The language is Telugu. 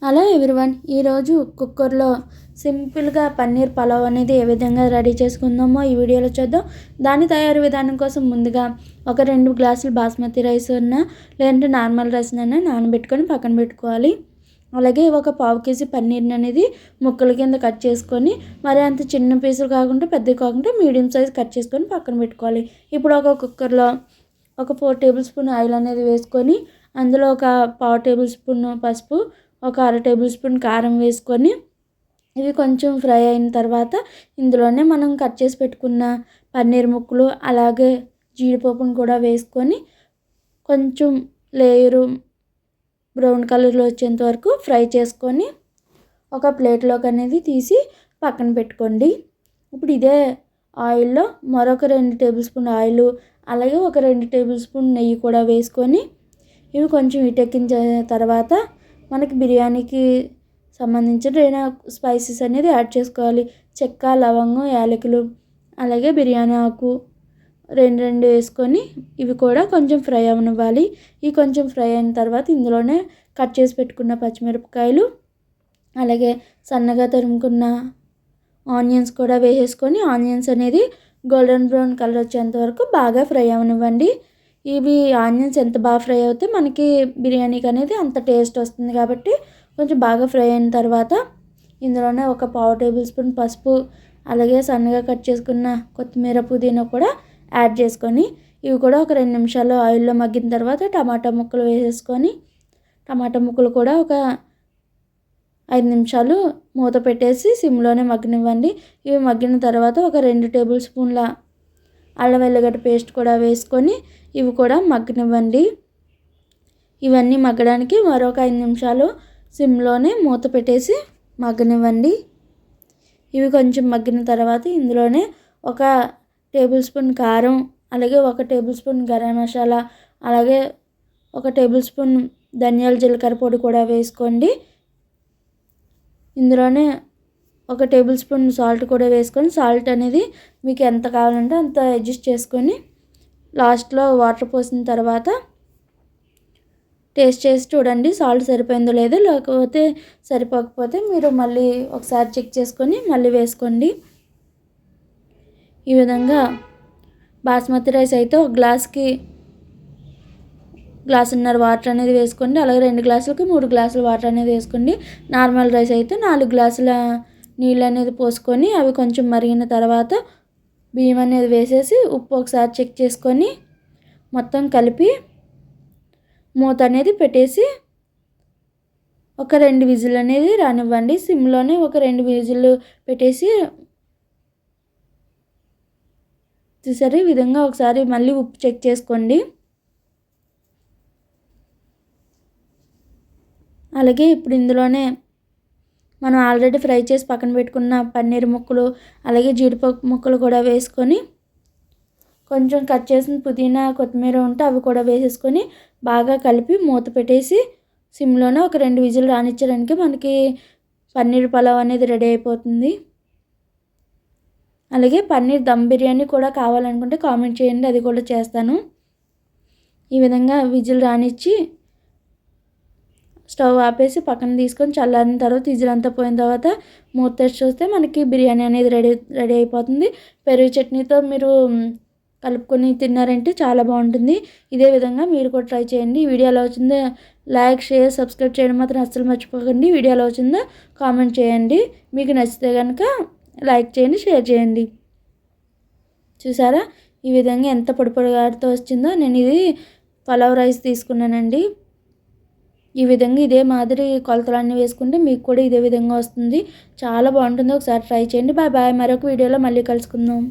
హలో ఎవ్రీవన్, ఈరోజు కుక్కర్లో సింపుల్గా పన్నీర్ పలావ్ అనేది ఏ విధంగా రెడీ చేసుకుందామో ఈ వీడియోలో చూద్దాం. దాని తయారీ విధానం కోసం ముందుగా ఒక 2 గ్లాసులు బాస్మతి రైస్ లేదంటే నార్మల్ రైస్ నానబెట్టుకొని పక్కన పెట్టుకోవాలి. అలాగే ఒక 1/2 కేజీ పన్నీర్ని అనేది ముక్కల కింద కట్ చేసుకొని, మరి అంత చిన్న పీసులు కాకుండా పెద్దవి కాకుండా మీడియం సైజ్ కట్ చేసుకొని పక్కన పెట్టుకోవాలి. ఇప్పుడు ఒక కుక్కర్లో ఒక 4 టేబుల్ స్పూన్ ఆయిల్ అనేది వేసుకొని, అందులో ఒక 1/2 టేబుల్ స్పూన్ పసుపు, ఒక 1/2 టేబుల్ స్పూన్ కారం వేసుకొని ఇవి కొంచెం ఫ్రై అయిన తర్వాత ఇందులోనే మనం కట్ చేసి పెట్టుకున్న పన్నీర్ ముక్కలు అలాగే జీడిపప్పును కూడా వేసుకొని కొంచెం లేయరు బ్రౌన్ కలర్లో వచ్చేంత వరకు ఫ్రై చేసుకొని ఒక ప్లేట్లోకి అనేది తీసి పక్కన పెట్టుకోండి. ఇప్పుడు ఇదే ఆయిల్లో మరొక 2 టేబుల్ స్పూన్ ఆయిల్ అలాగే ఒక 2 టేబుల్ స్పూన్ నెయ్యి కూడా వేసుకొని ఇవి కొంచెం ఇటెక్కించిన తర్వాత మనకి బిర్యానీకి సంబంధించిన స్పైసెస్ అనేది యాడ్ చేసుకోవాలి. చెక్క, లవంగం, యాలకులు అలాగే బిర్యానీ ఆకు రెండు వేసుకొని ఇవి కూడా కొంచెం ఫ్రై అవనివ్వాలి. ఇవి కొంచెం ఫ్రై అయిన తర్వాత ఇందులోనే కట్ చేసి పెట్టుకున్న పచ్చిమిరపకాయలు అలాగే సన్నగా తరుముకున్న ఆనియన్స్ కూడా వేసేసుకొని ఆనియన్స్ అనేది గోల్డెన్ బ్రౌన్ కలర్ వచ్చేంత వరకు బాగా ఫ్రై అవనివ్వండి. ఇవి ఆనియన్స్ ఎంత బాగా ఫ్రై అవుతే మనకి బిర్యానీకి అనేది అంత టేస్ట్ వస్తుంది. కాబట్టి కొంచెం బాగా ఫ్రై అయిన తర్వాత ఇందులోనే ఒక 1/2 టేబుల్ స్పూన్ పసుపు అలాగే సన్నగా కట్ చేసుకున్న కొత్తిమీర, పుదీనా కూడా యాడ్ చేసుకొని ఇవి కూడా ఒక 2 నిమిషాలు ఆయిల్లో మగ్గిన తర్వాత టమాటా ముక్కలు వేసేసుకొని టమాటా ముక్కలు కూడా ఒక 5 నిమిషాలు మూత పెట్టేసి సిమ్లోనే మగ్గనివ్వండి. ఇవి మగ్గిన తర్వాత ఒక 2 టేబుల్ స్పూన్ల అల్లం వెల్లిగడ్డ పేస్ట్ కూడా వేసుకొని ఇవి కూడా మగ్గనివ్వండి. ఇవన్నీ మగ్గడానికి మరొక 5 నిమిషాలు సిమ్లోనే మూత పెట్టేసి మగ్గనివ్వండి. ఇవి కొంచెం మగ్గిన తర్వాత ఇందులోనే ఒక టేబుల్ స్పూన్ కారం అలాగే ఒక టేబుల్ స్పూన్ గరం మసాలా అలాగే ఒక టేబుల్ స్పూన్ ధనియాల జీలకర్ర పొడి కూడా వేసుకోండి. ఇందులోనే ఒక టేబుల్ స్పూన్ సాల్ట్ కూడా వేసుకొని సాల్ట్ అనేది మీకు ఎంత కావాలంటే అంత అడ్జస్ట్ చేసుకొని లాస్ట్లో వాటర్ పోసిన తర్వాత టేస్ట్ చేసి చూడండి సాల్ట్ సరిపోయిందో లేదో. లేకపోతే సరిపోకపోతే మీరు మళ్ళీ ఒకసారి చెక్ చేసుకొని మళ్ళీ వేసుకోండి. ఈ విధంగా బాస్మతి రైస్ అయితే ఒక గ్లాస్కి గ్లాసున్నర వాటర్ అనేది వేసుకోండి. అలాగే 2 గ్లాసులకి 3 గ్లాసుల వాటర్ అనేది వేసుకోండి. నార్మల్ రైస్ అయితే 4 గ్లాసుల నీళ్ళు అనేది పోసుకొని అవి కొంచెం మరిగిన తర్వాత బియ్యం అనేది వేసేసి ఉప్పు ఒకసారి చెక్ చేసుకొని మొత్తం కలిపి మూత అనేది పెట్టేసి ఒక 2 విజిల్ అనేది రానివ్వండి. సిమ్లోనే ఒక 2 విజిల్ పెట్టేసి చూసారు. ఈ విధంగా ఒకసారి మళ్ళీ ఉప్పు చెక్ చేసుకోండి. అలాగే ఇప్పుడు ఇందులోనే మనం ఆల్రెడీ ఫ్రై చేసి పక్కన పెట్టుకున్న పన్నీర్ ముక్కలు అలాగే జీడిపప్పు ముక్కలు కూడా వేసుకొని కొంచెం కట్ చేసిన పుదీనా, కొత్తిమీర ఉంటే అవి కూడా వేసేసుకొని బాగా కలిపి మూత పెట్టేసి సిమ్లోనే ఒక 2 విజిల్ రానిచ్చడానికి మనకి పన్నీర్ పలావ్ అనేది రెడీ అయిపోతుంది. అలాగే పన్నీర్ దమ్ బిర్యానీ కూడా కావాలనుకుంటే కామెంట్ చేయండి, అది కూడా చేస్తాను. ఈ విధంగా విజిల్ రానిచ్చి స్టవ్ ఆపేసి పక్కన తీసుకొని చల్లారిన తర్వాత విజిల్ అంతా పోయిన తర్వాత మూత తెరిచి చూస్తే మనకి బిర్యానీ అనేది రెడీ అయిపోతుంది. పెరుగు చట్నీతో మీరు కలుపుకొని తిన్నారంటే చాలా బాగుంటుంది. ఇదే విధంగా మీరు కూడా ట్రై చేయండి. ఈ వీడియో ఎలా వచ్చిందో లైక్, షేర్, సబ్స్క్రైబ్ చేయడం మాత్రం అస్సలు మర్చిపోకండి. వీడియో ఎలా వచ్చిందో కామెంట్ చేయండి. మీకు నచ్చితే కనుక లైక్ చేయండి, షేర్ చేయండి. చూసారా ఈ విధంగా ఎంత పొడిగాడుతూ వచ్చిందో. నేను ఇది పలావ్ రైస్ తీసుకున్నానండి. ఈ విధంగా ఇదే మాదిరి కొలతలన్నీ వేసుకుంటే మీకు కూడా ఇదే విధంగా వస్తుంది. చాలా బాగుంటుంది. ఒకసారి ట్రై చేయండి. Bye bye. మరొక వీడియోలో మళ్ళీ కలుసుకుందాం.